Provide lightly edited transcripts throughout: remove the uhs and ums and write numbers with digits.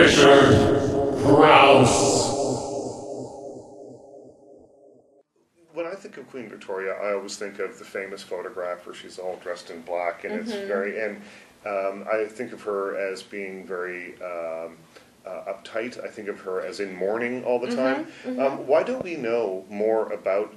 Crouse. When I think of Queen Victoria, I always think of the famous photograph where she's all dressed in black, and it's very, and I think of her as being very uptight. I think of her as in mourning all the time. Why don't we know more about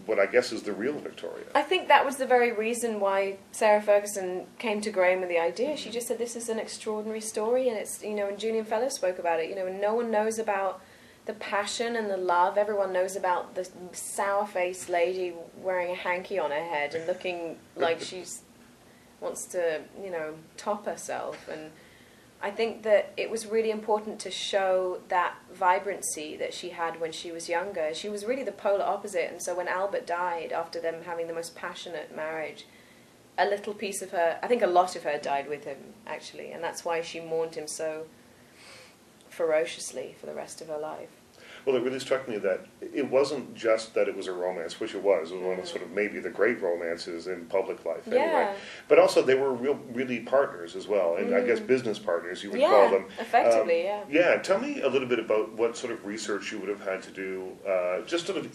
what I guess is the real Victoria? I think that was the very reason why Sarah Ferguson came to Graham with the idea. She just said, this is an extraordinary story, and it's, you know, and Julian Fellows spoke about it, you know, and no one knows about the passion and the love. Everyone knows about the sour-faced lady wearing a hanky on her head and looking like she's wants to, you know, top herself. And I think that it was really important to show that vibrancy that she had when she was younger. She was really the polar opposite, and so when Albert died, after them having the most passionate marriage, a little piece of her, I think a lot of her died with him, actually, and that's why she mourned him so ferociously for the rest of her life. Well, it really struck me that it wasn't just that it was a romance, which it was one of sort of maybe the great romances in public life anyway, but also they were really partners as well, and I guess business partners you would call them. Effectively, Yeah, tell me a little bit about what sort of research you would have had to do, just sort of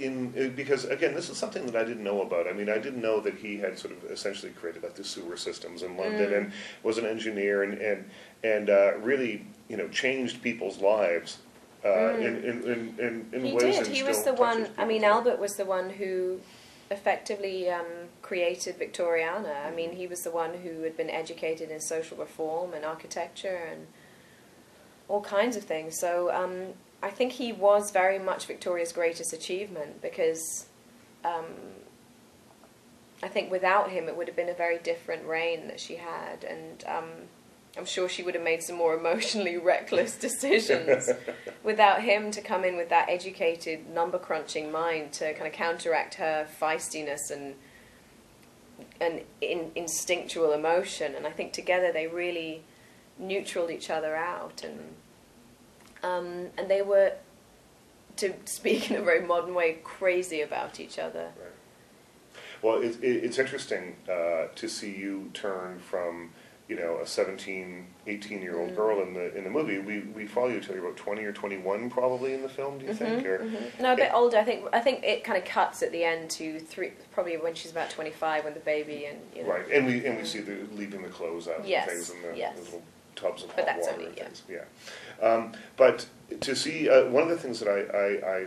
because again, this is something that I didn't know about. I mean, I didn't know that he had sort of essentially created like the sewer systems in London and was an engineer and really, you know, changed people's lives. In he ways did. that He was still the one. touches I mean, people. Albert was the one who effectively created Victoriana. I mean, he was the one who had been educated in social reform and architecture and all kinds of things. So I think he was very much Victoria's greatest achievement, because I think without him it would have been a very different reign that she had, and I'm sure she would have made some more emotionally reckless decisions without him to come in with that educated, number-crunching mind to kind of counteract her feistiness and instinctual emotion. And I think together they really neutraled each other out. And they were, to speak in a very modern way, crazy about each other. Right. Well, it's interesting to see you turn from, you know, a 17, 18-year-old girl in the movie. We follow you till you're about 20 or 21 probably in the film, do you think? Or, No, a bit older. I think it kind of cuts at the end to probably when she's about 25, when the baby and, you know. Right, and we see the leaving the clothes out and things in the little tubs of hot water only, and things. But to see, one of the things that I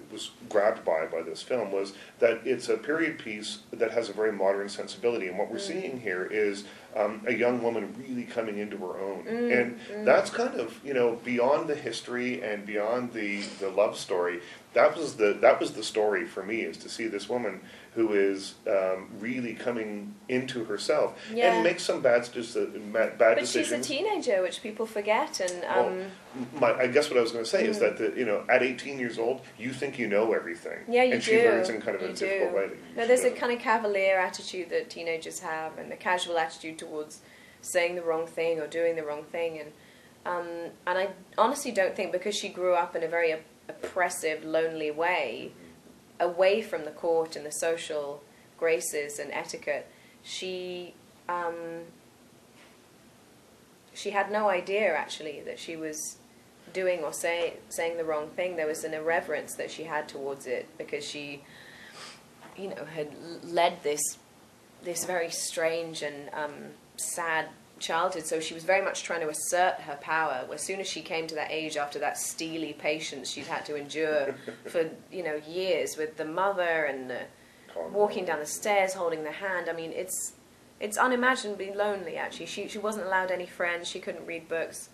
was grabbed by this film was that it's a period piece that has a very modern sensibility, and what we're seeing here is a young woman really coming into her own, and that's kind of, you know, beyond the history and beyond the love story. That was the story for me, is to see this woman who is really coming into herself and makes some bad decisions. But she's a teenager, which people forget. And I guess what I was going to say is that you know, at 18 years old, you think you know everything. Yeah, you do. And she learns in kind of a difficult way. No, there's a kind of cavalier attitude that teenagers have, and the casual attitude towards saying the wrong thing or doing the wrong thing. And I honestly don't think, because she grew up in a very oppressive, lonely way, away from the court and the social graces and etiquette, she had no idea actually that she was doing or saying the wrong thing. There was an irreverence that she had towards it, because she, you know, had led this very strange and sad childhood, so she was very much trying to assert her power. As soon as she came to that age, after that steely patience she'd had to endure for, you know, years with the mother and walking down the stairs holding the hand, I mean, it's unimaginably lonely actually. She wasn't allowed any friends, she couldn't read books,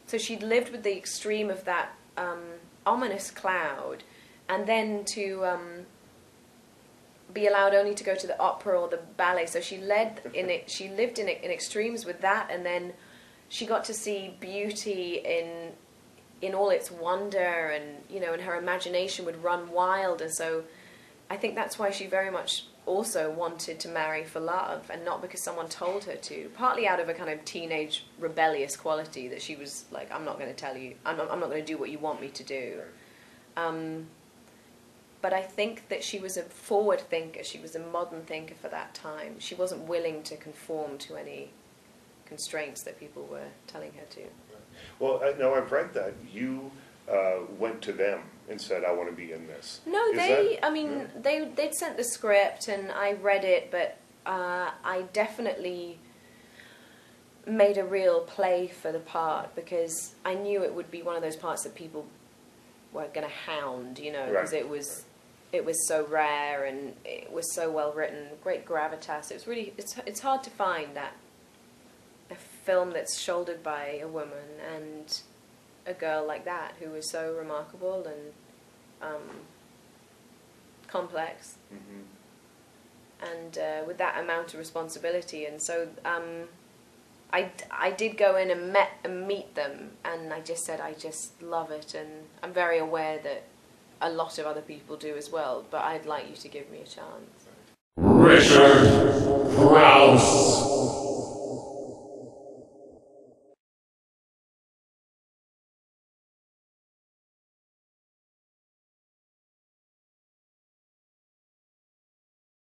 so she'd lived with the extreme of that ominous cloud, and then to be allowed only to go to the opera or the ballet. So she lived in extremes with that, and then she got to see beauty in all its wonder, and, you know, and her imagination would run wild. And so I think that's why she very much also wanted to marry for love, and not because someone told her to, partly out of a kind of teenage rebellious quality that she was like, I'm not going to tell you, I'm not going to do what you want me to do. But I think that she was a forward thinker, she was a modern thinker for that time. She wasn't willing to conform to any constraints that people were telling her to. Well, now I've read that you went to them and said, "I want to be in this." No, Is they. that, I mean, they'd sent the script and I read it, but I definitely made a real play for the part because I knew it would be one of those parts that people were going to hound, you know, because it was so rare and it was so well written, great gravitas. It was really it's hard to find that a film that's shouldered by a woman and a girl like that who was so remarkable and complex, and with that amount of responsibility. And so I did go in and meet them, and I just said I just love it, and I'm very aware that a lot of other people do as well, but I'd like you to give me a chance. Richard Crouse.